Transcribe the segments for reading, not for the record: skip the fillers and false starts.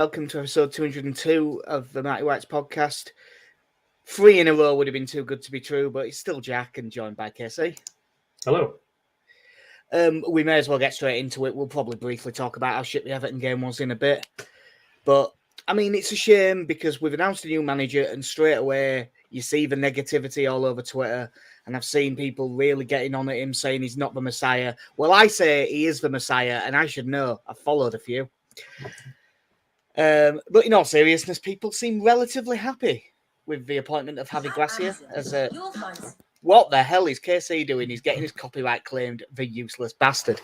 Welcome to episode 202 of the Mighty Whites podcast. 3 in a row would have been too good to be true, but it's still Jack and joined by Casey. Hello. We may as well get straight into it. We'll probably briefly talk about how shit the Everton game was in a bit. But, I mean, it's a shame because we've announced a new manager and straight away you see the negativity all over Twitter. And I've seen people really getting on at him saying he's not the Messiah. Well, I say he is the Messiah and I should know. I've followed a few. But in all seriousness, people seem relatively happy with the appointment of Javi Gracia as a... What the hell is KC doing? He's getting his copyright claimed, the useless bastard.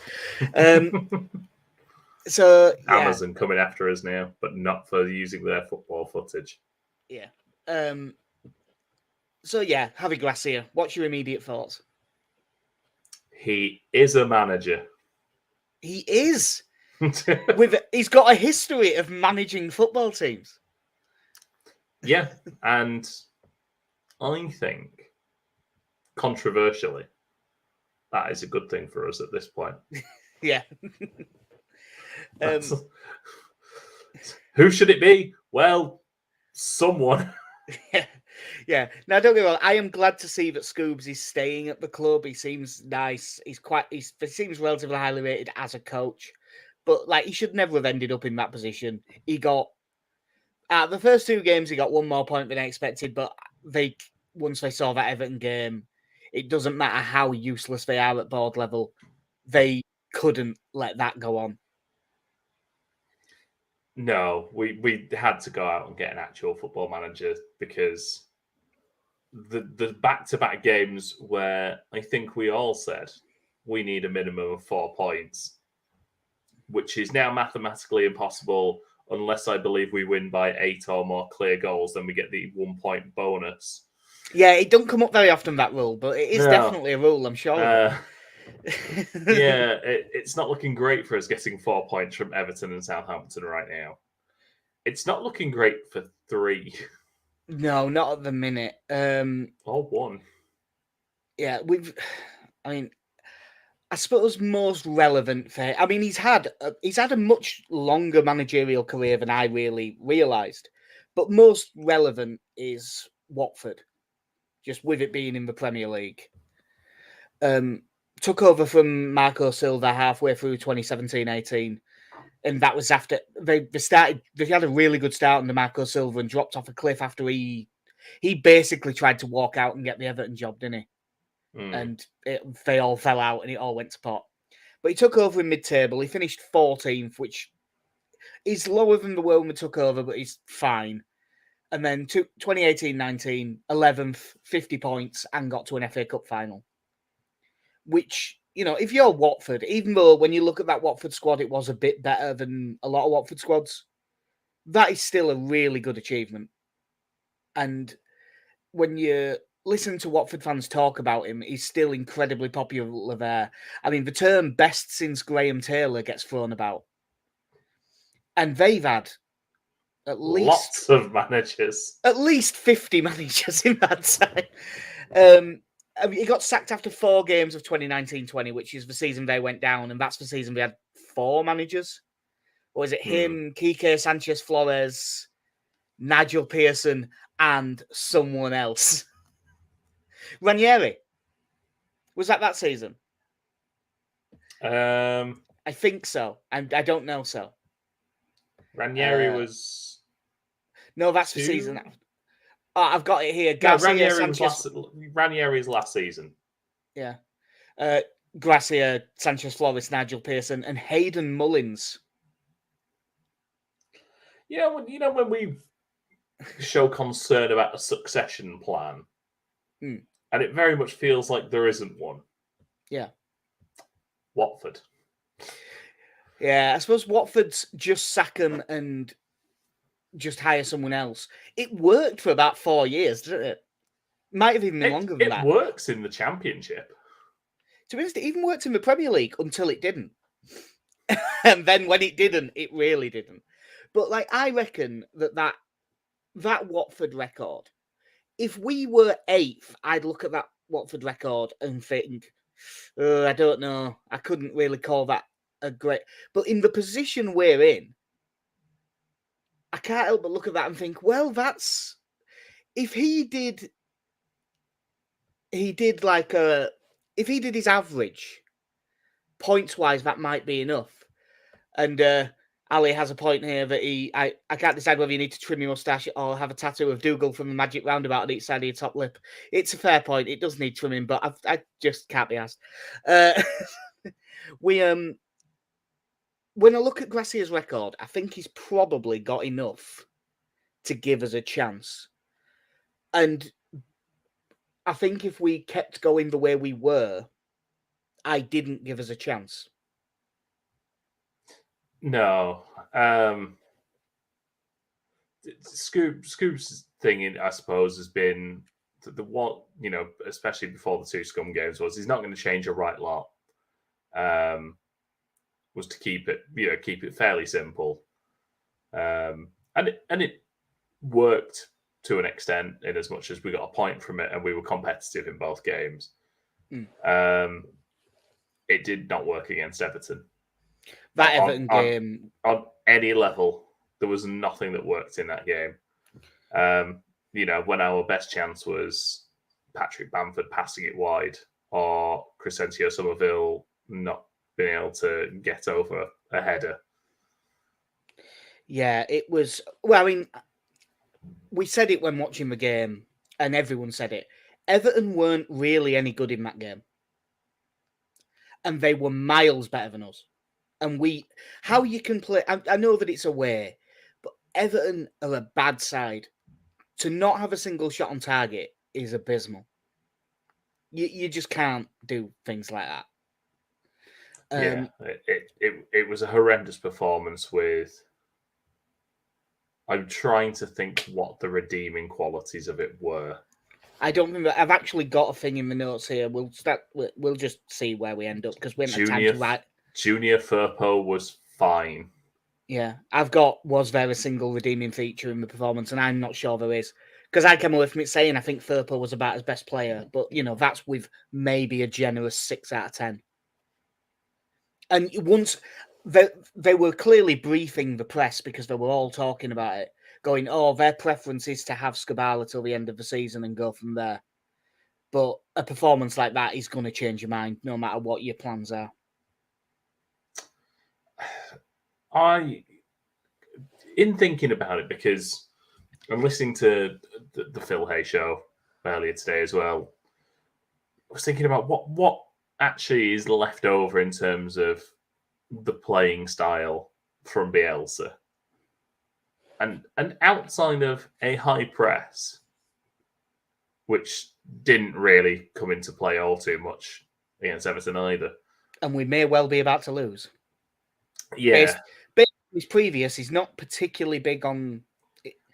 So yeah. Amazon coming after us now, but not for using their football footage. Yeah. So yeah, Javi Gracia, what's your immediate thoughts? He is a manager. He is. He's got a history of managing football teams. Yeah, and I think, controversially, that is a good thing for us at this point. Yeah. Who should it be? Well, someone. Yeah. Now, don't get me wrong. I am glad to see that Scoobs is staying at the club. He seems nice. He seems relatively highly rated as a coach. But like, he should never have ended up in that position. He got the first 2 games, he got 1 more point than I expected. But once they saw that Everton game, it doesn't matter how useless they are at board level, they couldn't let that go on. No, we had to go out and get an actual football manager because the back-to-back games where I think we all said we need a minimum of 4 points, which is now mathematically impossible unless I believe we win by 8 or more clear goals, then we get the 1 point bonus. Yeah, it don't come up very often, that rule, but it is definitely a rule, I'm sure. Yeah, it's not looking great for us getting 4 points from Everton and Southampton right now. It's not looking great for 3. No, not at the minute. Or 1. Yeah, I suppose most relevant for... I mean, he's had a much longer managerial career than I really realised. But most relevant is Watford, just with it being in the Premier League. Took over from Marco Silva halfway through 2017-18. And that was after they had a really good start under Marco Silva and dropped off a cliff after he basically tried to walk out and get the Everton job, didn't he? And they all fell out and it all went to pot. But he took over in mid-table. He finished 14th, which is lower than the when we took over, but he's fine. And then 2018-19, 11th, 50 points, and got to an FA Cup final. Which, you know, if you're Watford, even though when you look at that Watford squad, it was a bit better than a lot of Watford squads, that is still a really good achievement. And when you listen to Watford fans talk about him, he's still incredibly popular there. I mean, the term best since Graham Taylor gets thrown about. And they've had lots of managers. At least 50 managers in that time. He got sacked after 4 games of 2019-20, which is the season they went down, and that's the season we had 4 managers. Or is it him, Kike Sanchez-Flores, Nigel Pearson, and someone else? Ranieri. Was that season? I think so. I don't know so. Ranieri was... No, that's the season. Oh, I've got it here. Ranieri's last season. Yeah. Gracia, Sanchez-Flores, Nigel Pearson, and Hayden Mullins. Yeah, when we show concern about a succession plan, and it very much feels like there isn't one. Yeah. Watford. Yeah, I suppose Watford's just sack him and just hire someone else. It worked for about 4 years, didn't it? Might have even been longer than that. It works in the Championship. To be honest, it even worked in the Premier League until it didn't. And then when it didn't, it really didn't. But like, I reckon that Watford record, if we were 8th, I'd look at that Watford record and think, I don't know. I couldn't really call that a great... But in the position we're in, can't help but look at that and think, well, that's if he did if he did his average points wise, that might be enough. And Ali has a point here that I can't decide whether you need to trim your mustache or have a tattoo of Dougal from the Magic Roundabout on each side of your top lip. It's a fair point. It does need trimming, but I just can't be asked. When I look at Gracia's record, I think he's probably got enough to give us a chance. And I think if we kept going the way we were, I didn't give us a chance. No. Scoop's thing, I suppose, has been the what, especially before the two scum games, was he's not going to change a right lot. Was to keep it fairly simple. And it worked to an extent, in as much as we got a point from it and we were competitive in both games. It did not work against Everton. That Everton game on any level, there was nothing that worked in that game. When our best chance was Patrick Bamford passing it wide, or Crescencio Somerville not being able to get over a header. Yeah, it was. Well, I mean, we said it when watching the game, and everyone said it. Everton weren't really any good in that game, and they were miles better than us. And how you can play, I know that it's away, but Everton are a bad side. To not have a single shot on target is abysmal. You just can't do things like that. It was a horrendous performance with... I'm trying to think what the redeeming qualities of it were. I don't think that I've actually got a thing in the notes here. We'll just see where we end up, because we haven't had time to write. Junior Firpo was fine. Yeah, was there a single redeeming feature in the performance? And I'm not sure there is, because I came away from it saying I think Firpo was about his best player, but that's with maybe a generous 6 out of 10. And once they were clearly briefing the press, because they were all talking about it, going, "Oh, their preference is to have Skubala till the end of the season and go from there." But a performance like that is going to change your mind, no matter what your plans are. In thinking about it, because I'm listening to the Phil Hay show earlier today as well, I was thinking about what actually is left over in terms of the playing style from Bielsa. And outside of a high press, which didn't really come into play all too much against Everton either. And we may well be about to lose. Yeah. Based on his previous, he's not particularly big on...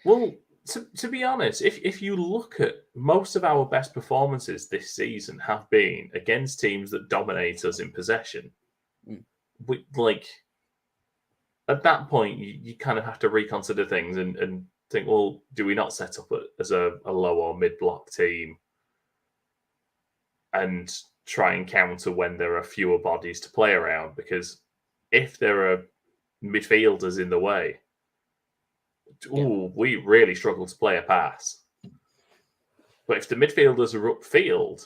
Well, to be honest, if you look at most of our best performances this season have been against teams that dominate us in possession. At that point, you kind of have to reconsider things and think, well, do we not set up as a low or mid-block team and try and counter when there are fewer bodies to play around? Because if there are midfielders in the way, we really struggle to play a pass. But if the midfielders are upfield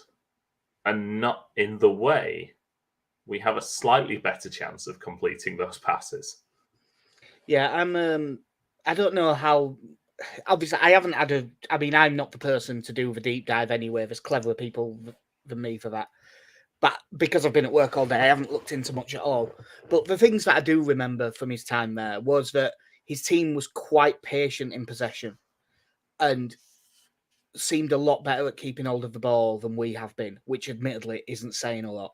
and not in the way, we have a slightly better chance of completing those passes. Yeah, I don't know how... Obviously, I haven't had I'm not the person to do the deep dive anyway. There's cleverer people than me for that. But because I've been at work all day, I haven't looked into much at all. But the things that I do remember from his time there was that his team was quite patient in possession and seemed a lot better at keeping hold of the ball than we have been, which admittedly isn't saying a lot.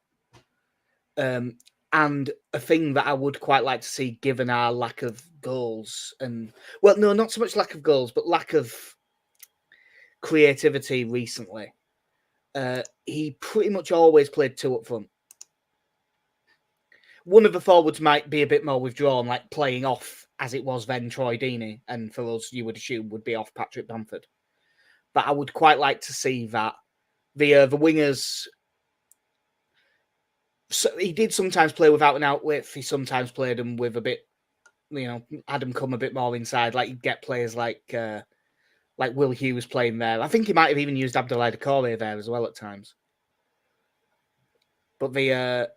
And a thing that I would quite like to see, given our lack of goals, not so much lack of goals, but lack of creativity recently. He pretty much always played 2 up front. One of the forwards might be a bit more withdrawn, like playing off, as it was then, Troy Deeney, and for us, you would assume would be off Patrick Bamford. But I would quite like to see that. The wingers... So he did sometimes play without an out width. He sometimes played them with a bit had him come a bit more inside. Like you'd get players like Will Hughes playing there. I think he might have even used Abdoulaye Doucouré there as well at times. But it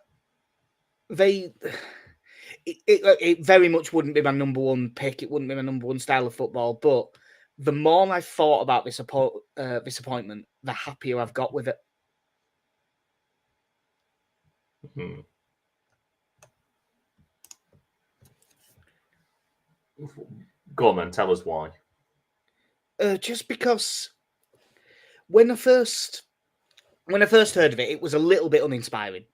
very much wouldn't be my number one pick. It wouldn't be my number one style of football. But the more I've thought about this appointment, the happier I've got with it. Go on then, tell us why. Just because when I first heard of it, it was a little bit uninspiring.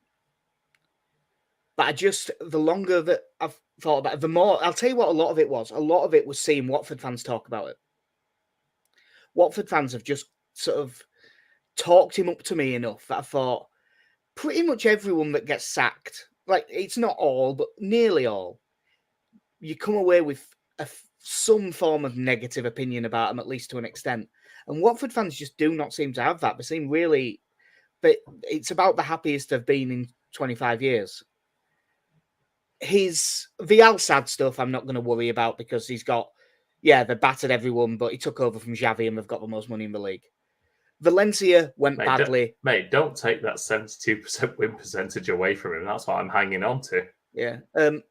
But the longer that I've thought about it, the more, I'll tell you what a lot of it was. A lot of it was seeing Watford fans talk about it. Watford fans have just sort of talked him up to me enough that I thought pretty much everyone that gets sacked, like it's not all, but nearly all, you come away with some form of negative opinion about him, at least to an extent. And Watford fans just do not seem to have that. They seem really, but it's about the happiest they've been in 25 years. The Al Sadd stuff I'm not going to worry about because he's got, they battered everyone, but he took over from Javi and they've got the most money in the league. Valencia went badly. Don't take that 72% win percentage away from him. That's what I'm hanging on to. Yeah.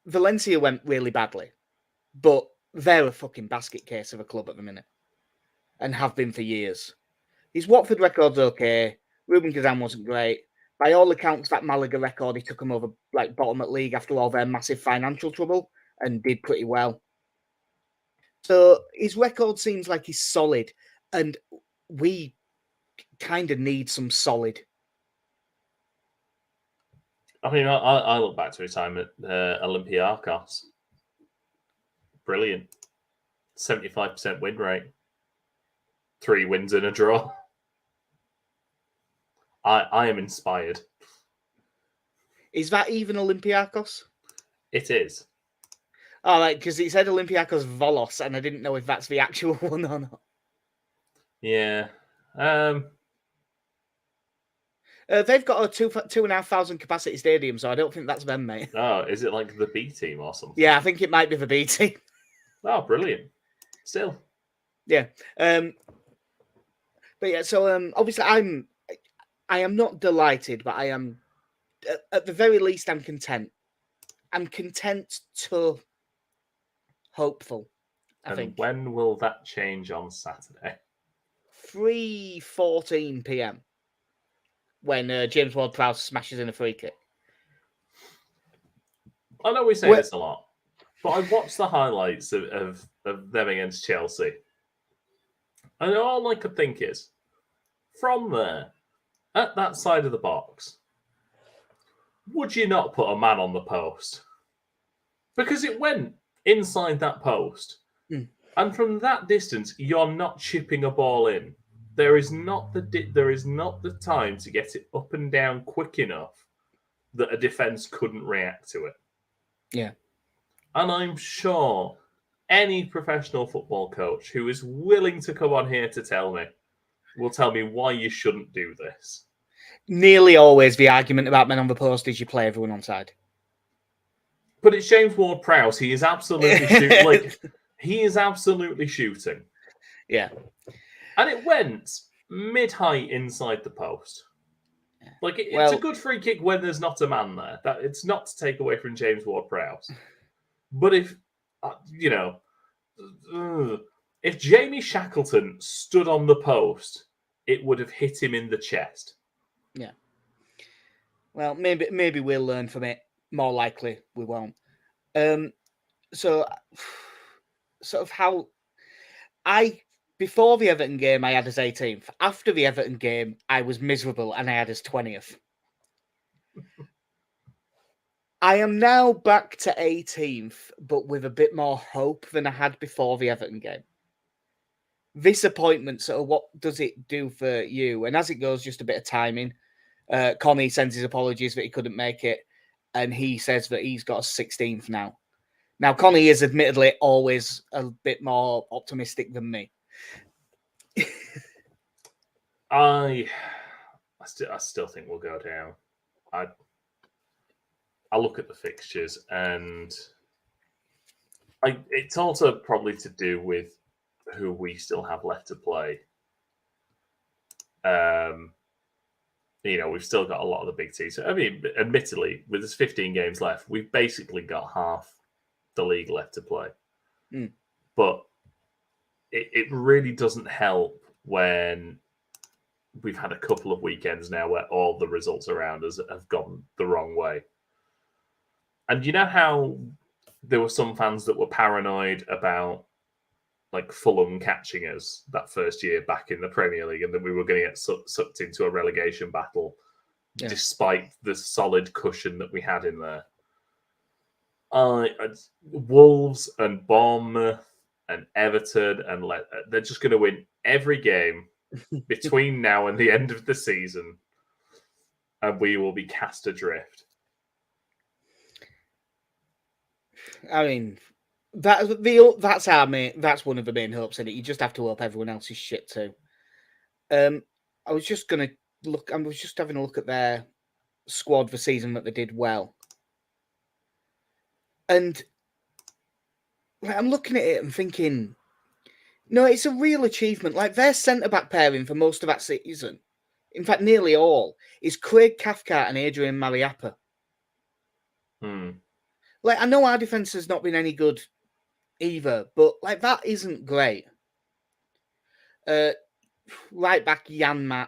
Valencia went really badly, but they're a fucking basket case of a club at the minute and have been for years. His Watford record's okay. Ruben Kazan wasn't great. By all accounts, that Malaga record, he took them over like bottom at league after all their massive financial trouble and did pretty well. So his record seems like he's solid, and we kind of need some solid. I mean, I look back to his time at Olympiacos. Brilliant. 75% win rate. 3 wins and a draw. I am inspired. Is that even Olympiacos? It is. Oh, like, because it said Olympiacos Volos, and I didn't know if that's the actual one or not. Yeah. They've got a 2,500 capacity stadium, so I don't think that's them, mate. Oh, is it like the B team or something? Yeah, I think it might be the B team. Oh, brilliant. Still. Yeah. But yeah, so obviously I am not delighted, but I am, at the very least, I'm content. I'm content to hopeful, I think. When will that change on Saturday? 3:14 p.m. when James Ward-Prowse smashes in a free kick. I know we say this a lot, but I watched the highlights of them against Chelsea. And all I could think is, from there, at that side of the box, would you not put a man on the post? Because it went inside that post. And from that distance, you're not chipping a ball in. There is not the time to get it up and down quick enough that a defence couldn't react to it. Yeah. And I'm sure any professional football coach who is willing to come on here to tell me will tell me why you shouldn't do this. Nearly always the argument about men on the post is you play everyone on side. But it's James Ward-Prowse. He is absolutely shooting. He is absolutely shooting. Yeah. And it went mid-height inside the post. Like, it's a good free kick when there's not a man there. That it's not to take away from James Ward-Prowse. But if, if Jamie Shackleton stood on the post, it would have hit him in the chest. Yeah. Well, maybe we'll learn from it. More likely, we won't. So, sort of how before the Everton game, I had as 18th. After the Everton game, I was miserable and I had as 20th. I am now back to 18th, but with a bit more hope than I had before the Everton game. This appointment, so what does it do for you? And as it goes, just a bit of timing. Connie sends his apologies that he couldn't make it, and he says that he's got a 16th now. Now, Connie is admittedly always a bit more optimistic than me. I still think we'll go down. I look at the fixtures and It's also probably to do with who we still have left to play. We've still got a lot of the big teams. I mean, admittedly, with there's 15 games left, we've basically got half the league left to play. But it really doesn't help when we've had a couple of weekends now where all the results around us have gone the wrong way. And you know how there were some fans that were paranoid about like Fulham catching us that first year back in the Premier League and that we were going to get sucked into a relegation battle despite the solid cushion that we had in there. Wolves and Bournemouth and Everton and they're just going to win every game between now and the end of the season, and we will be cast adrift. I mean, that's one of the main hopes in it. You just have to hope everyone else is shit too. I was just having a look at their squad for season that they did well, and I'm looking at it and thinking, no, it's a real achievement. Like their centre back pairing for most of that season, in fact, nearly all, is Craig Cathcart and Adrian Mariappa. Like I know our defence has not been any good either, but like that isn't great. Right back Janmat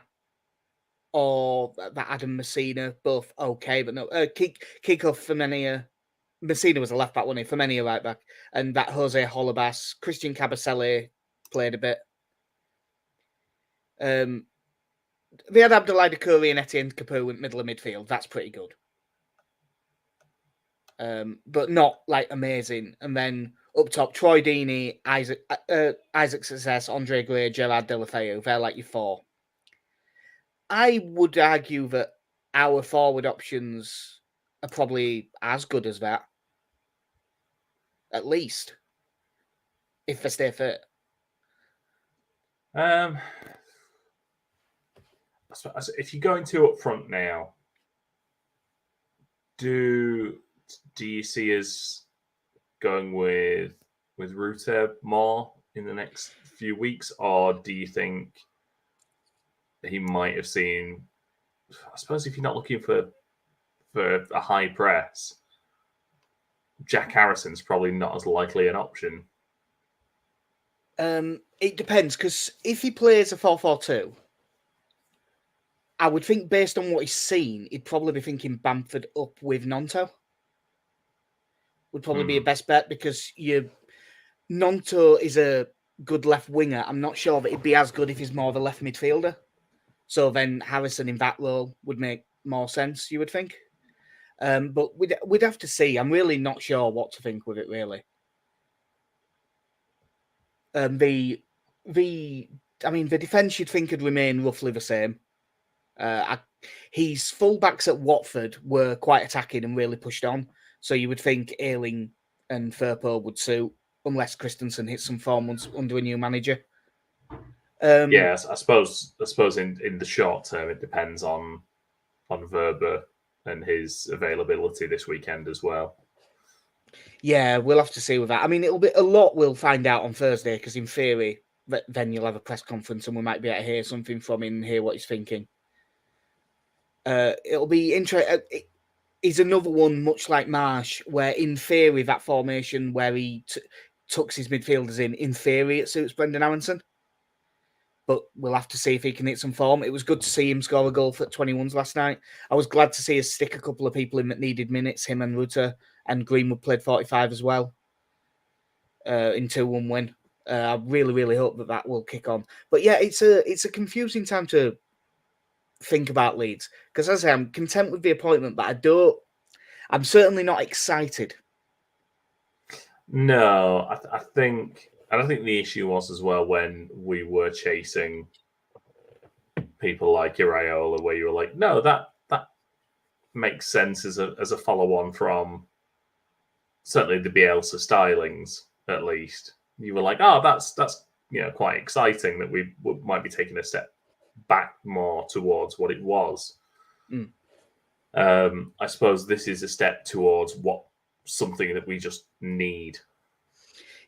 or that Adam Messina, both okay, but no. Kiko Femenia. Messina was a left back, wasn't he? Femenia right back, and that Jose Holebas, Christian Cabasele played a bit. They had Abdoulaye Doucouré and Etienne Capoue in middle of midfield. That's pretty good. But not like amazing. And then up top, Troy Deeney, Isaac Success, Andre Gray, Gerard Deulofeu. They're like your four. I would argue that our forward options are probably as good as that. At least. If they stay fit. If you're going two up front now, do you see us going with Rutte more in the next few weeks, or do you think he might have seen? I suppose if you're not looking for a high press, Jack Harrison's probably not as likely an option. It depends, because if he plays a 4-4-2, I would think based on what he's seen, he'd probably be thinking Bamford up with Nonto. Would probably be a best bet, because Nonto is a good left winger. I'm not sure that he'd be as good if he's more of a left midfielder. So then Harrison in that role would make more sense, you would think. But we'd have to see. I'm really not sure what to think with it, really. The defence you'd think would remain roughly the same. His fullbacks at Watford were quite attacking and really pushed on. So you would think Ayling and Firpo would suit, unless Christensen hits some form under a new manager. Yes, I suppose in the short term it depends on Verber and his availability this weekend as well. Yeah, we'll have to see with that. I mean, it'll be a lot we'll find out on Thursday, because in theory, then you'll have a press conference and we might be able to hear something from him and hear what he's thinking. It'll be interesting. He's another one, much like Marsh, where in theory that formation where he tucks his midfielders in theory it suits Brendan Aronson. But we'll have to see if he can hit some form. It was good to see him score a goal for 21s last night. I was glad to see us stick a couple of people in that needed minutes. Him and Rutte, and Greenwood played 45 as well in 2-1 win. I really, really hope that will kick on. But yeah, it's a confusing time to think about Leeds, because as I say, I'm content with the appointment, but I'm certainly not excited. No, I think the issue was as well when we were chasing people like Iraola, where you were like, no, that makes sense as a follow-on from certainly the Bielsa stylings, at least. You were like, oh, that's quite exciting that we might be taking a step back more towards what it was. I suppose this is a step towards something that we just need.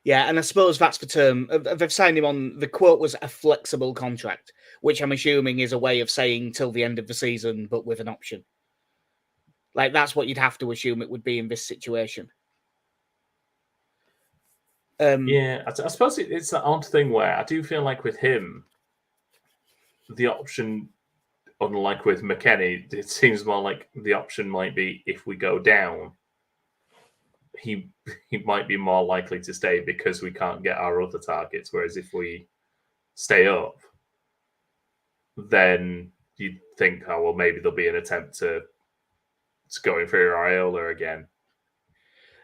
Yeah, and I suppose that's the term. They've signed him on, the quote was a flexible contract, which I'm assuming is a way of saying till the end of the season, but with an option. Like, that's what you'd have to assume it would be in this situation. Yeah, I suppose it's that odd thing where I do feel like with him, the option, unlike with McKennie, it seems more like the option might be if we go down, he might be more likely to stay because we can't get our other targets. Whereas if we stay up, then you'd think, oh well, maybe there'll be an attempt to go in for Iraola again.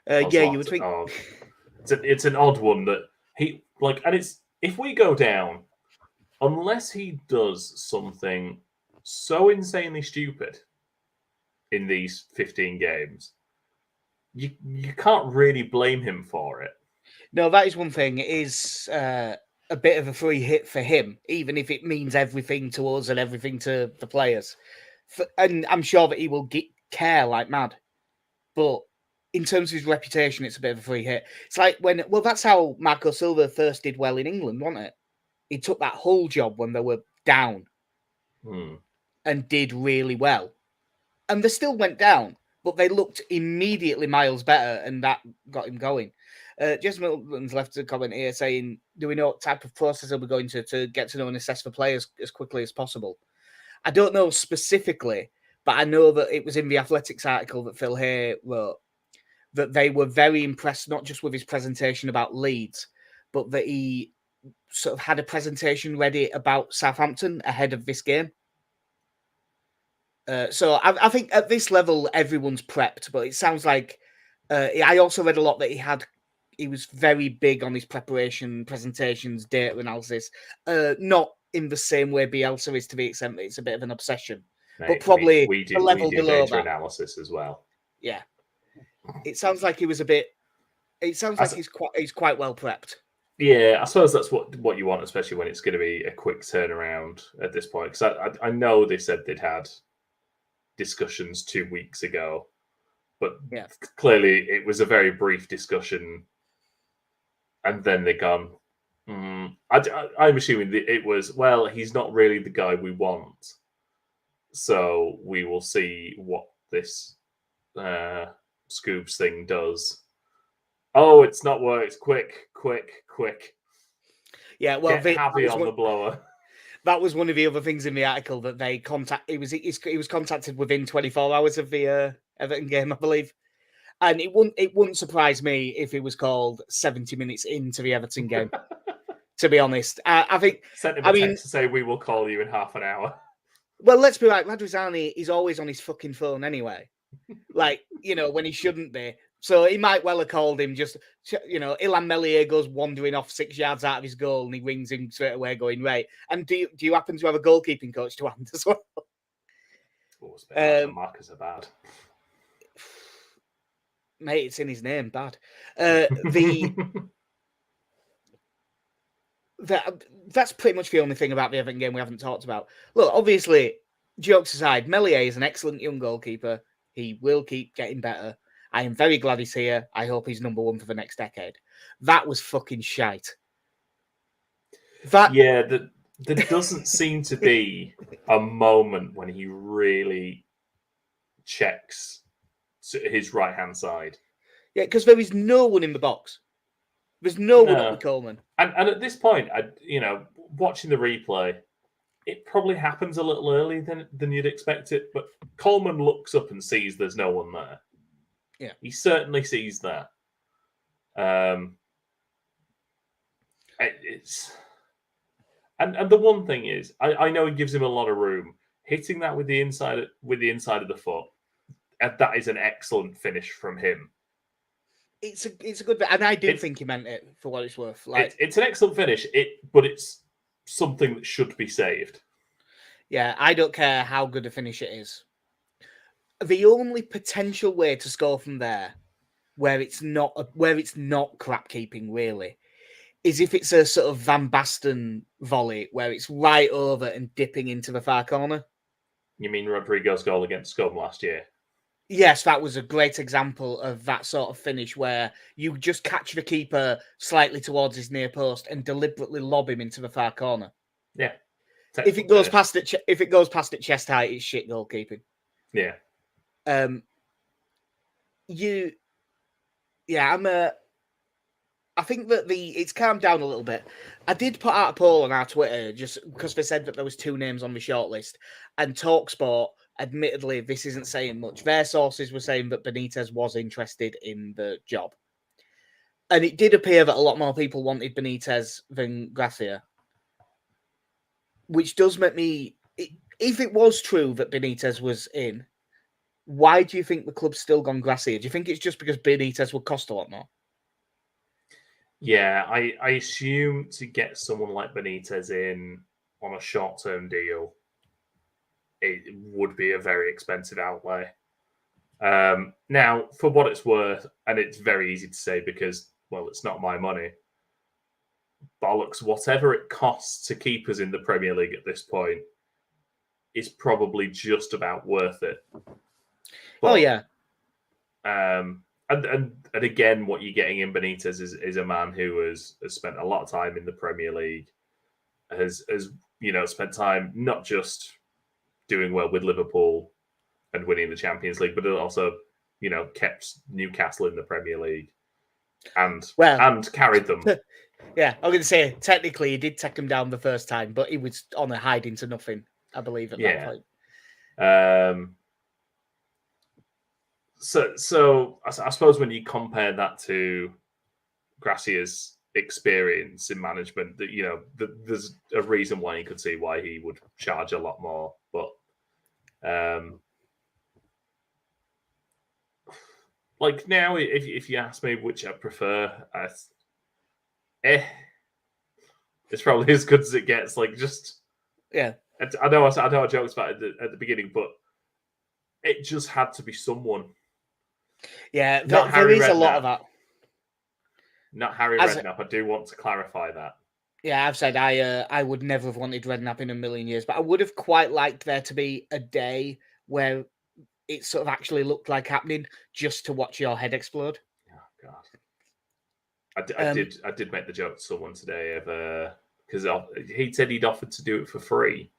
Yeah, you would think. It's an odd one that he like, and it's if we go down, unless he does something so insanely stupid in these 15 games, you can't really blame him for it. No, that is one thing. It is a bit of a free hit for him, even if it means everything to us and everything to the players. And I'm sure that he will care like mad. But in terms of his reputation, it's a bit of a free hit. It's like that's how Marco Silva first did well in England, wasn't it? He took that whole job when they were down and did really well. And they still went down, but they looked immediately miles better, and that got him going. Jess Milton's left a comment here saying, do we know what type of process are we going to get to know and assess for players as quickly as possible? I don't know specifically, but I know that it was in the Athletics article that Phil Hay wrote that they were very impressed, not just with his presentation about Leeds, but that he sort of had a presentation ready about Southampton ahead of this game. So I think at this level, everyone's prepped, but it sounds like I also read a lot that he was very big on his preparation, presentations, data analysis, not in the same way Bielsa is to the extent that it's a bit of an obsession, but probably we do a level below data that. analysis as well. Yeah, it sounds like he was a bit. It sounds like he's quite well prepped. Yeah, I suppose that's what you want, especially when it's going to be a quick turnaround at this point. Because I know they said they'd had discussions 2 weeks ago, but clearly it was a very brief discussion, and then they're gone. I'm assuming that it was, well, he's not really the guy we want, so we will see what this Scoobs thing does. Oh, it's not worked. Quick. Yeah, well, get Javi on the blower. That was one of the other things in the article that they he was contacted within 24 hours of the Everton game, I believe. And it wouldn't surprise me if he was called 70 minutes into the Everton game. To be honest, I think sent him a text to say we will call you in half an hour. Well, let's be right. Radrizzani is always on his fucking phone anyway. Like, when he shouldn't be. So he might well have called him just, Ilan Melier goes wandering off 6 yards out of his goal and he rings him straight away going, right. And do you happen to have a goalkeeping coach to hand as well? The markers are bad. Mate, it's in his name, bad. That's pretty much the only thing about the Everton game we haven't talked about. Look, obviously, jokes aside, Melier is an excellent young goalkeeper. He will keep getting better. I am very glad he's here. I hope he's number one for the next decade. That was fucking shite. There doesn't seem to be a moment when he really checks his right-hand side. Yeah, because there is no one in the box. There's no one up with Coleman. And at this point, watching the replay, it probably happens a little earlier than you'd expect it. But Coleman looks up and sees there's no one there. Yeah, he certainly sees that. It's and the one thing is, I know he gives him a lot of room. Hitting that with the inside of the foot, that is an excellent finish from him. It's a good bit, and I do think he meant it for what it's worth. Like it's an excellent finish. But it's something that should be saved. Yeah, I don't care how good a finish it is. The only potential way to score from there, where it's not crap keeping really, is if it's a sort of Van Basten volley where it's right over and dipping into the far corner. You mean Rodrigo's goal against Scum last year? Yes, that was a great example of that sort of finish where you just catch the keeper slightly towards his near post and deliberately lob him into the far corner. Yeah. If it goes past it, chest height, it's shit goalkeeping. Yeah. I think that it's calmed down a little bit. I did put out a poll on our Twitter just because they said that there was 2 names on the shortlist, and TalkSport, admittedly, this isn't saying much. Their sources were saying that Benitez was interested in the job, and it did appear that a lot more people wanted Benitez than Gracia, which does make me. If it was true that Benitez was in, why do you think the club's still gone Gracia? Do you think it's just because Benitez would cost a lot more? Yeah, I assume to get someone like Benitez in on a short-term deal, it would be a very expensive outlay. Now, for what it's worth, and it's very easy to say because, well, it's not my money. Bollocks, whatever it costs to keep us in the Premier League at this point is probably just about worth it. But, yeah. And again, what you're getting in Benitez is a man who has spent a lot of time in the Premier League, has spent time not just doing well with Liverpool and winning the Champions League, but also kept Newcastle in the Premier League and carried them. Yeah, I'm going to say technically he did take them down the first time, but he was on a hiding to nothing, I believe, at that point. So I suppose when you compare that to Gracia's experience in management, that there's a reason why you could see why he would charge a lot more. But like now, if you ask me which I prefer, it's probably as good as it gets. Like yeah, I know I joked about it at the beginning, but it just had to be someone. Yeah, there is a lot of that. Not Harry Redknapp. I do want to clarify that. Yeah, I've said I would never have wanted Redknapp in a million years, but I would have quite liked there to be a day where it sort of actually looked like happening just to watch your head explode. Oh God! I did make the joke to someone today of because he said he'd offered to do it for free,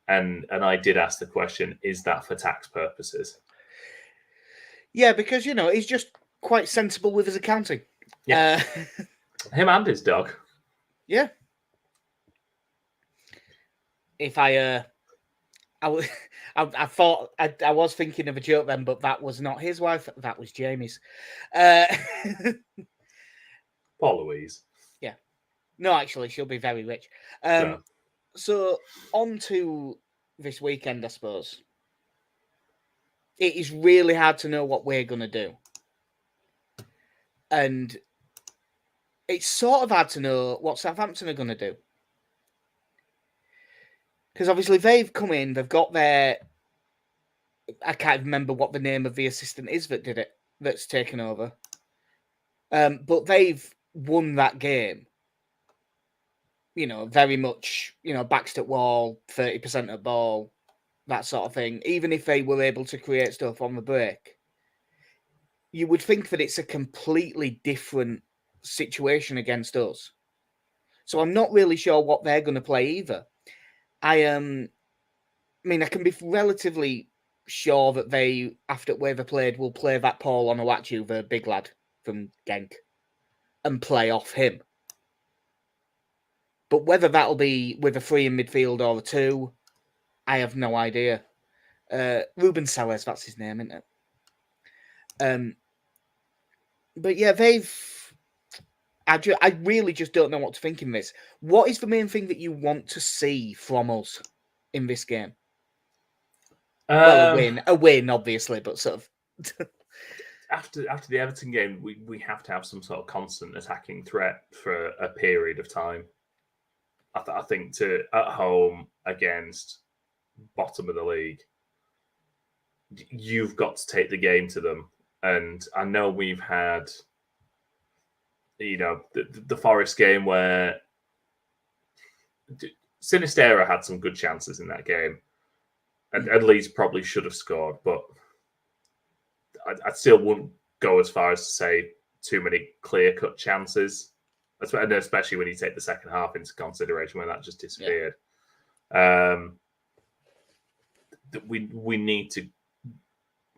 and I did ask the question: is that for tax purposes? Yeah, because he's just quite sensible with his accounting. Yeah, him and his dog. Yeah. If I thought I was thinking of a joke then, but that was not his wife. That was Jamie's. Poor Louise. Yeah. No, actually, she'll be very rich. So on to this weekend, I suppose. It is really hard to know what we're going to do. And it's sort of hard to know what Southampton are going to do. Because obviously they've come in, they've got their... I can't remember what the name of the assistant is that did it, that's taken over. But they've won that game. Very much, backs to wall, 30% at ball, that sort of thing. Even if they were able to create stuff on the break, you would think that it's a completely different situation against us. So I'm not really sure what they're going to play either. I can be relatively sure that they, after where they played, will play that Paul Onuachu, the big lad from Genk, and play off him. But whether that'll be with a 3 in midfield or a 2, I have no idea. Ruben Sellers, that's his name, isn't it? But yeah, I really just don't know what to think in this. What is the main thing that you want to see from us in this game? Well, a win, obviously, but sort of. After the Everton game, we have to have some sort of constant attacking threat for a period of time. I think at home against bottom of the league, you've got to take the game to them. And I know we've had, the Forest game where Sinistera had some good chances in that game. And Leeds probably should have scored, but I still wouldn't go as far as to say too many clear-cut chances, and especially when you take the second half into consideration when that just disappeared. We need to,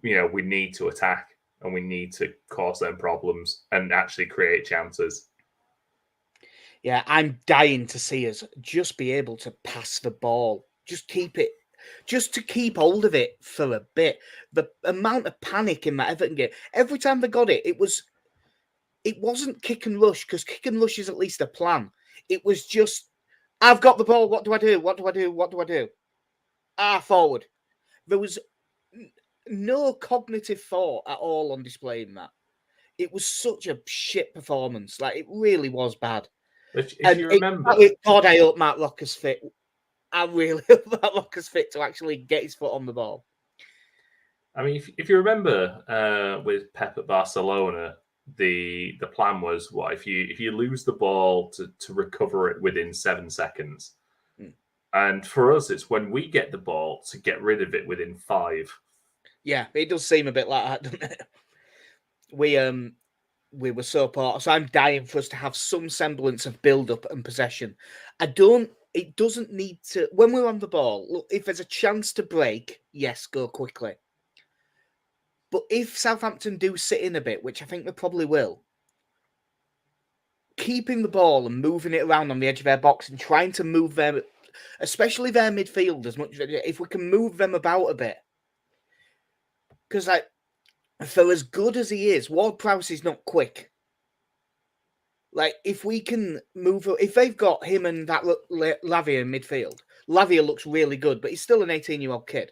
we need to attack and we need to cause them problems and actually create chances. Yeah, I'm dying to see us just be able to pass the ball, just to keep hold of it for a bit. The amount of panic in that Everton game, every time they got it, it wasn't kick and rush, because kick and rush is at least a plan. It was just, I've got the ball, what do I do? What do I do? What do I do? Forward. There was no cognitive thought at all on display in that. It was such a shit performance. Like, it really was bad. If you remember... God, I hope Matt Locker's fit. I really hope Matt Locker's fit to actually get his foot on the ball. I mean, if you remember with Pep at Barcelona, the plan was if you lose the ball to recover it within 7 seconds. And for us, it's when we get the ball to get rid of it within 5. Yeah, it does seem a bit like that, doesn't it? We were so poor. So I'm dying for us to have some semblance of build-up and possession. It doesn't need to... When we're on the ball, look, if there's a chance to break, yes, go quickly. But if Southampton do sit in a bit, which I think they probably will, keeping the ball and moving it around on the edge of their box and trying to move them, especially their midfield, as much if we can move them about a bit. Because, like, for as good as he is, Ward-Prowse is not quick. Like, if we can move... If they've got him and that Lavia in midfield, Lavia looks really good, but he's still an 18-year-old kid.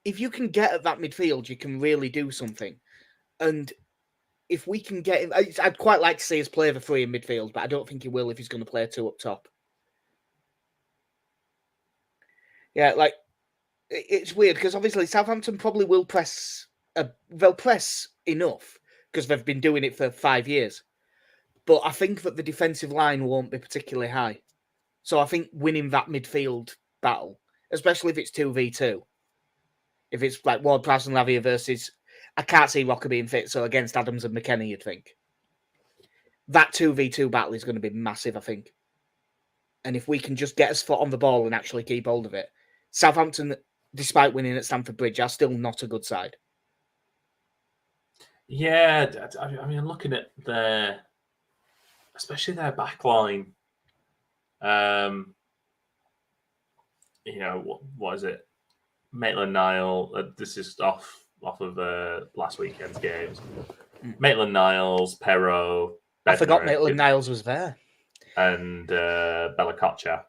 If you can get at that midfield, you can really do something. And if we can get him... I'd quite like to see us play the 3 in midfield, but I don't think he will if he's going to play 2 up top. Yeah, like, it's weird, because obviously Southampton probably will press... they'll press enough, because they've been doing it for 5 years. But I think that the defensive line won't be particularly high. So I think winning that midfield battle, especially if it's 2v2, if it's like Ward-Prowse and Lavia versus... I can't see Rocker being fit, so against Adams and McKenna, you'd think. That 2v2 battle is going to be massive, I think. And if we can just get us foot on the ball and actually keep hold of it, Southampton, despite winning at Stamford Bridge, are still not a good side. Yeah, I mean, looking at especially their back line, what is it? Maitland-Niles, this is off of last weekend's games. Maitland-Niles, Perrault, I forgot Maitland-Niles was there. And Bella-Kotchap.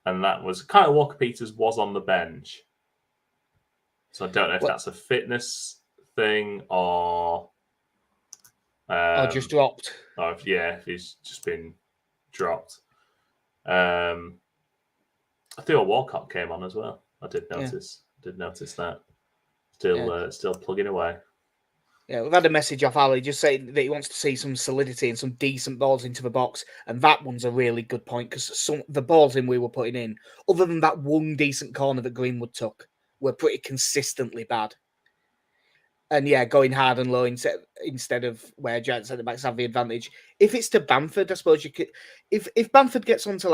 And that was... Kyle Walker-Peters was on the bench. So I don't know if that's a fitness thing or just dropped. Or if he's just been dropped. I think Walcott came on as well. I did notice. Did notice that. Still plugging away. Yeah, we've had a message off Ali just saying that he wants to see some solidity and some decent balls into the box, and that one's a really good point, because the balls we were putting in, other than that one decent corner that Greenwood took, were pretty consistently bad. And yeah, going hard and low instead of where giant centre backs have the advantage. If it's to Bamford, I suppose you could. If Bamford gets onto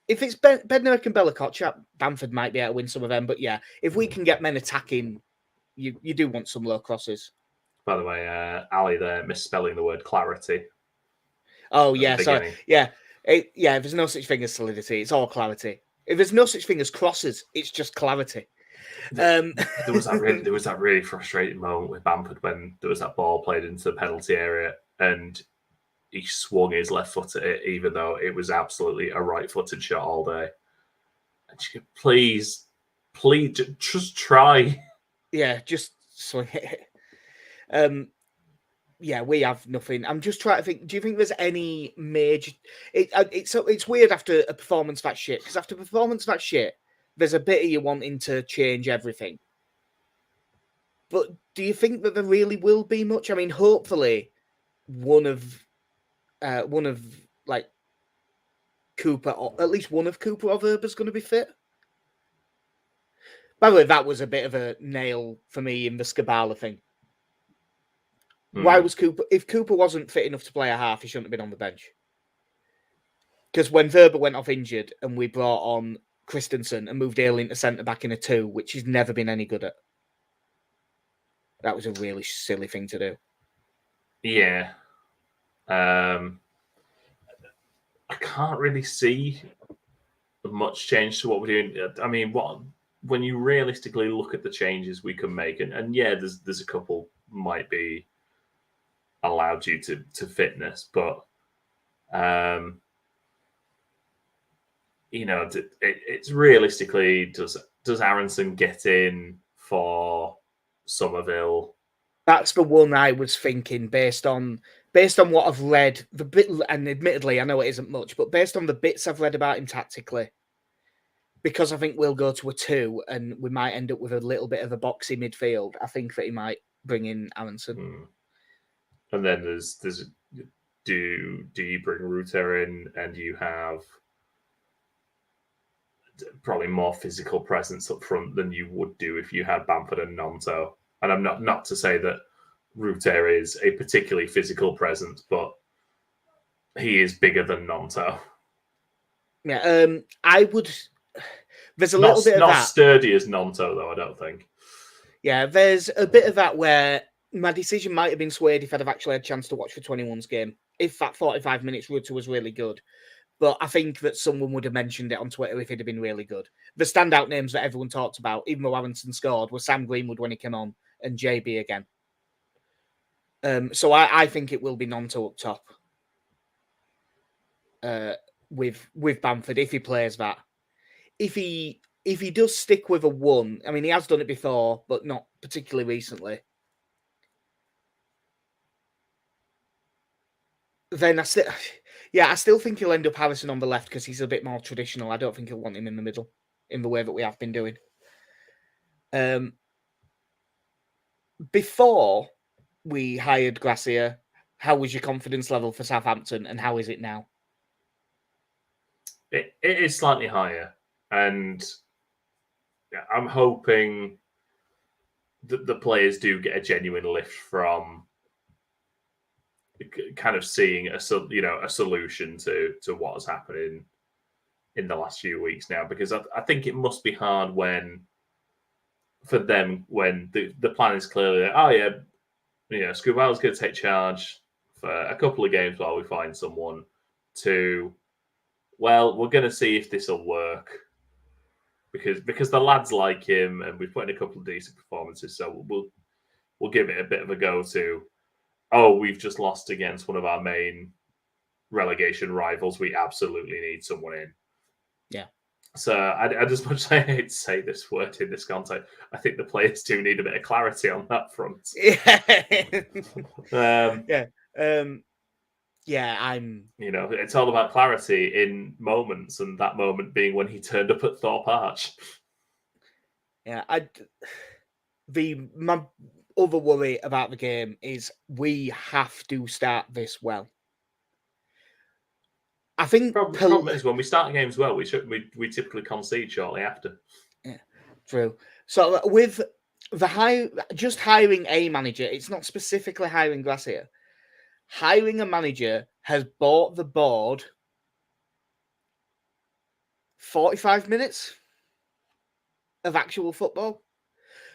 if it's Bednarek and Bella-Kotchap, Bamford might be able to win some of them. But yeah, if we can get men attacking, you do want some low crosses. By the way, Ali there misspelling the word clarity. Oh yeah, sorry. Yeah, if there's no such thing as solidity, it's all clarity. If there's no such thing as crosses, it's just clarity. There was that really frustrating moment with Bamford when there was that ball played into the penalty area and he swung his left foot at it, even though it was absolutely a right-footed shot all day. And she could please, just try. Yeah, just swing it. Yeah, we have nothing. I'm just trying to think. Do you think there's any major? It's weird after a performance that shit, because after a performance that shit, there's a bit of you wanting to change everything. But do you think that there really will be much? I mean, hopefully, one of like Cooper, or at least one of Cooper or Verber's going to be fit. By the way, that was a bit of a nail for me in the Skabala thing. Why was Cooper? If Cooper wasn't fit enough to play a half, he shouldn't have been on the bench. Because when Verba went off injured and we brought on Christensen and moved Dale into centre back in a 2, which he's never been any good at, that was a really silly thing to do. Yeah. I can't really see much change to what we're doing. I mean, when you realistically look at the changes we can make, and yeah, there's a couple might be allowed due to fitness, but it's realistically, does Aronson get in for Somerville? That's the one I was thinking based on what I've read, the bit, and admittedly I know it isn't much, but based on the bits I've read about him tactically, because I think we'll go to a 2 and we might end up with a little bit of a boxy midfield, I think that he might bring in Aronson. And then there's do you bring Ruter in and you have probably more physical presence up front than you would do if you had Bamford and Gnonto. And I'm not to say that Ruter is a particularly physical presence, but he is bigger than Gnonto. Yeah, I would. There's a little bit of that. Not sturdy as Gnonto, though, I don't think. Yeah, there's a bit of that where my decision might have been swayed if I'd have actually had a chance to watch the 21's game. If that 45 minutes Ruter was really good. But I think that someone would have mentioned it on Twitter if it had been really good. The standout names that everyone talked about, even though Aronson scored, were Sam Greenwood when he came on and JB again. So I think it will be Gnonto up top with Bamford if he plays that. If he does stick with a 1, I mean, he has done it before, but not particularly recently. Then I still think he'll end up Harrison on the left because he's a bit more traditional. I don't think he'll want him in the middle in the way that we have been doing. Before we hired Gracia, how was your confidence level for Southampton and how is it now? It is slightly higher. And I'm hoping that the players do get a genuine lift from kind of seeing a solution to what has happened in the last few weeks now, because I think it must be hard for them when the plan is clearly Scubala's going to take charge for a couple of games while we find someone to, well, we're going to see if this will work because the lads like him and we've put in a couple of decent performances, so we'll give it a bit of a go to, we've just lost against one of our main relegation rivals. We absolutely need someone in. Yeah. So as much as I hate to say this word in this context, I think the players do need a bit of clarity on that front. It's all about clarity in moments, and that moment being when he turned up at Thorpe Arch. Yeah, my other worry about the game is we have to start this well. I think the problem is when we start games well, we typically concede shortly after. Yeah, true. So with just hiring a manager, it's not specifically hiring Gracia. Hiring a manager has bought the board 45 minutes of actual football.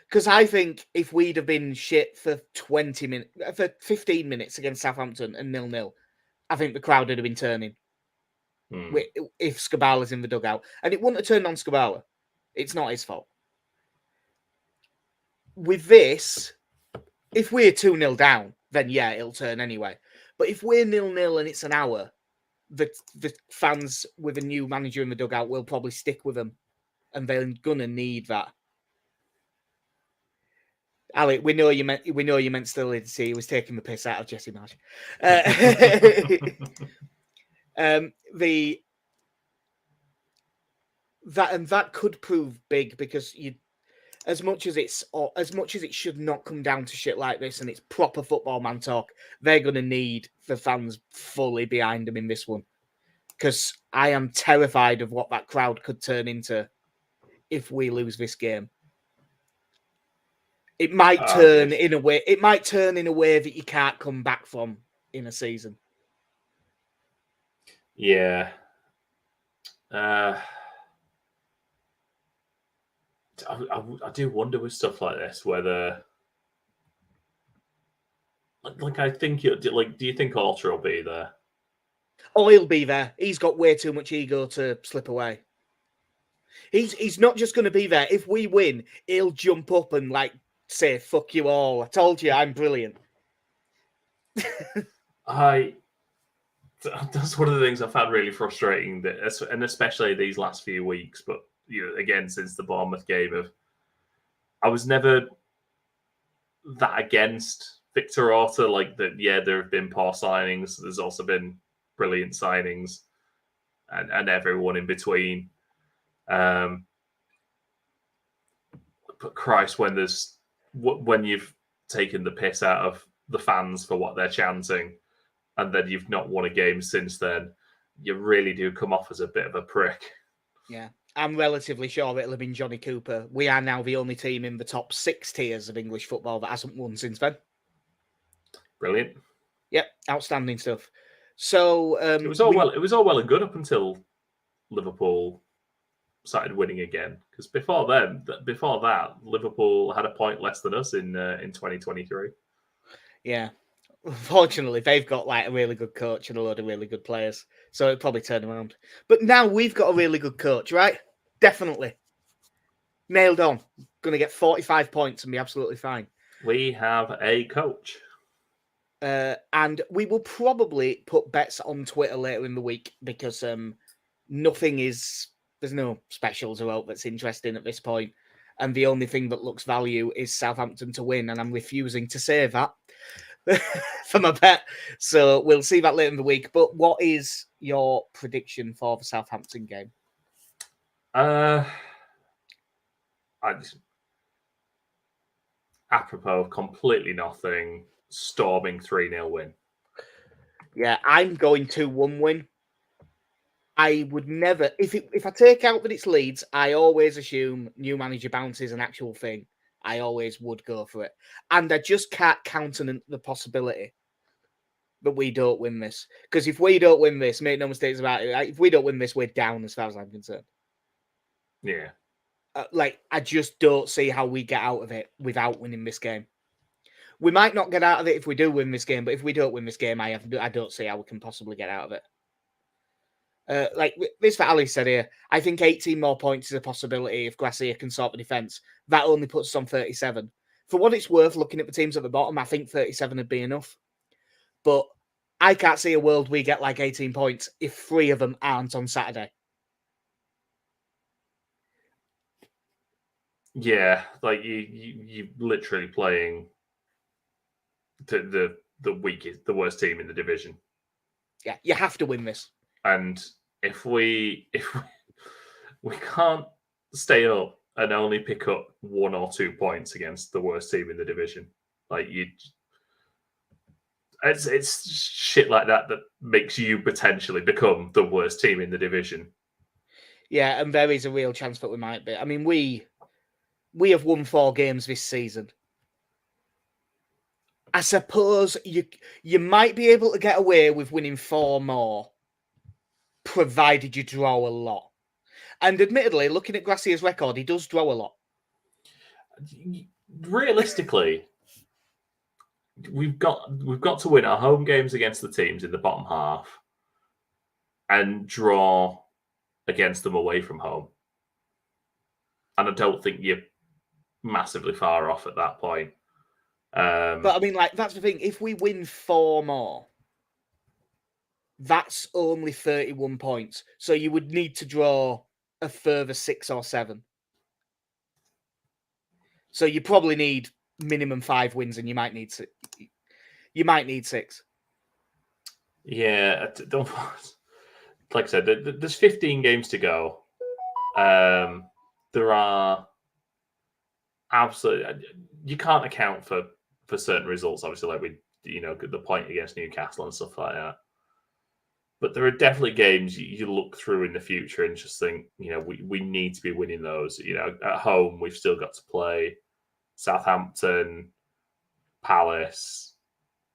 Because I think if we'd have been shit for 15 minutes against Southampton and 0-0, I think the crowd would have been turning. If Skabala's in the dugout. And it wouldn't have turned on Skabala. It's not his fault. With this, if we're 2-0 down, then yeah, it'll turn anyway. But if we're 0-0 and it's an hour, the fans with a new manager in the dugout will probably stick with them. And they're going to need that. Ali, we know you meant still to see he was taking the piss out of Jesse Marsh. That could prove big because as much as it should not come down to shit like this and it's proper football man talk, they're going to need the fans fully behind them in this one. Because I am terrified of what that crowd could turn into if we lose this game. It might turn in a way. It might turn in a way that you can't come back from in a season. Yeah. I do wonder with stuff like this whether, like, I think do you think Alter will be there? Oh, he'll be there. He's got way too much ego to slip away. He's not just going to be there. If we win, he'll jump up and like say, "Fuck you all! I told you I'm brilliant." That's one of the things I found really frustrating, and especially these last few weeks. But again, since the Bournemouth game, I was never that against Victor Orta. Like that, yeah, there have been poor signings. There's also been brilliant signings, and everyone in between. But Christ, when you've taken the piss out of the fans for what they're chanting, and then you've not won a game since then, you really do come off as a bit of a prick. Yeah, I'm relatively sure it'll have been Johnny Cooper. We are now the only team in the top 6 tiers of English football that hasn't won since then. Brilliant. Yep, outstanding stuff. So it was all well and good up until Liverpool started winning again. Because before that, Liverpool had a point less than us in 2023. Yeah. Unfortunately, they've got like a really good coach and a load of really good players. So it'll probably turn around. But now we've got a really good coach, right? Definitely. Nailed on. Going to get 45 points and be absolutely fine. We have a coach. And we will probably put bets on Twitter later in the week because there's no specials about that's interesting at this point. And the only thing that looks value is Southampton to win. And I'm refusing to say that for my bet. So we'll see that later in the week. But what is your prediction for the Southampton game? Apropos of completely nothing, storming 3-0 win. Yeah, I'm going 2-1 win. I would never, if I take out that it's Leeds, I always assume new manager bounce is an actual thing. I always would go for it. And I just can't countenance the possibility that we don't win this. Because if we don't win this, make no mistakes about it, if we don't win this, we're down as far as I'm concerned. Yeah. I just don't see how we get out of it without winning this game. We might not get out of it if we do win this game, but if we don't win this game, I don't see how we can possibly get out of it. This that Ali said here, I think 18 more points is a possibility if Gracia can sort the defence. That only puts us on 37. For what it's worth, looking at the teams at the bottom, I think 37 would be enough. But I can't see a world we get like 18 points if 3 of them aren't on Saturday. Yeah, like you literally playing the worst team in the division. Yeah, you have to win this. And if we can't stay up and only pick up 1 or 2 points against the worst team in the division, it's shit like that makes you potentially become the worst team in the division. Yeah, and there is a real chance that we might be. I mean, we have won 4 games this season. I suppose you might be able to get away with winning 4 more, provided you draw a lot. And admittedly, looking at Gracia's record, he does draw a lot. Realistically, we've got to win our home games against the teams in the bottom half and draw against them away from home. And I don't think you're massively far off at that point. But I mean, that's the thing. If we win 4 more, that's only 31 points. So you would need to draw a further 6 or 7. So you probably need minimum 5 wins, and you might need 6. Yeah, don't. Like I said, there's 15 games to go. There are absolutely, you can't account for certain results. Obviously, like the point against Newcastle and stuff like that. But there are definitely games you look through in the future and just think, we need to be winning those. At home we've still got to play Southampton, Palace,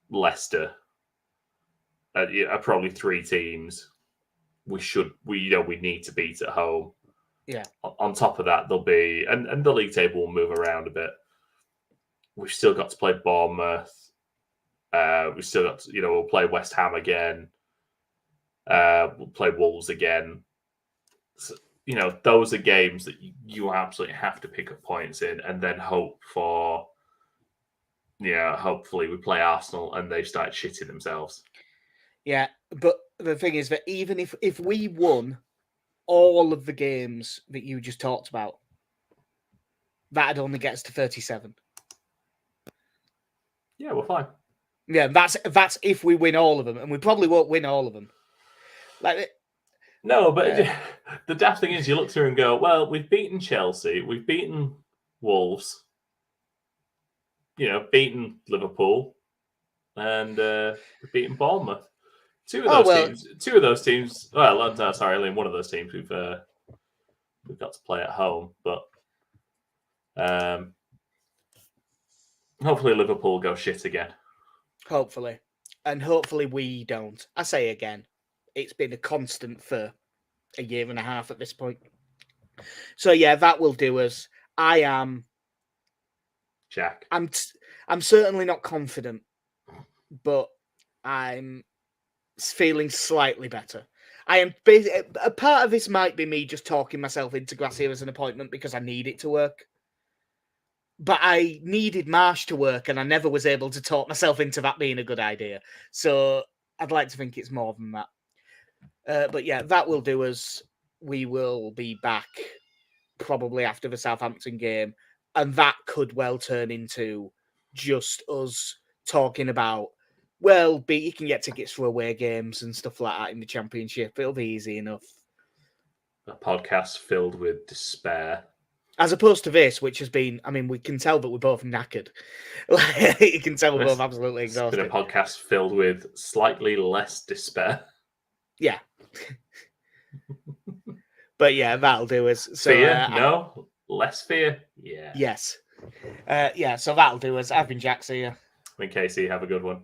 Leicester are probably 3 teams we need to beat at home. Yeah. On top of that, there'll be and the league table will move around a bit. We've still got to play Bournemouth. We've still got to, we'll play West Ham again. We'll play Wolves again. So, those are games that you absolutely have to pick up points in, and then hope for. Hopefully we play Arsenal and they've started shitting themselves. Yeah, but the thing is that even if we won all of the games that you just talked about, that'd only get us to 37. Yeah, we're fine. Yeah, that's if we win all of them, and we probably won't win all of them. No, but the daft thing is, you look through and go, well, we've beaten Chelsea, we've beaten Wolves, beaten Liverpool, and we've beaten Bournemouth. Two of those teams. Well, sorry, only one of those teams we've got to play at home, but hopefully Liverpool go shit again. Hopefully, and hopefully we don't. I say again, it's been a constant for a year and a half at this point. So yeah, that will do us. I am. Jack. I'm certainly not confident, but I'm feeling slightly better. I am. A part of this might be me just talking myself into Gracia as an appointment because I need it to work. But I needed Marsh to work, and I never was able to talk myself into that being a good idea. So I'd like to think it's more than that. But yeah, that will do us. We will be back probably after the Southampton game, and that could well turn into just us talking about, well, you can get tickets for away games and stuff like that in the Championship. It'll be easy enough. A podcast filled with despair. As opposed to this, which has been, we can tell that we're both knackered. You can tell we're both absolutely exhausted. It's been a podcast filled with slightly less despair. Yeah. But yeah, that'll do us. So, fear? No. Less fear? Yeah. Yes. So that'll do us. I've been Jack. See ya. I've been Casey. Have a good one.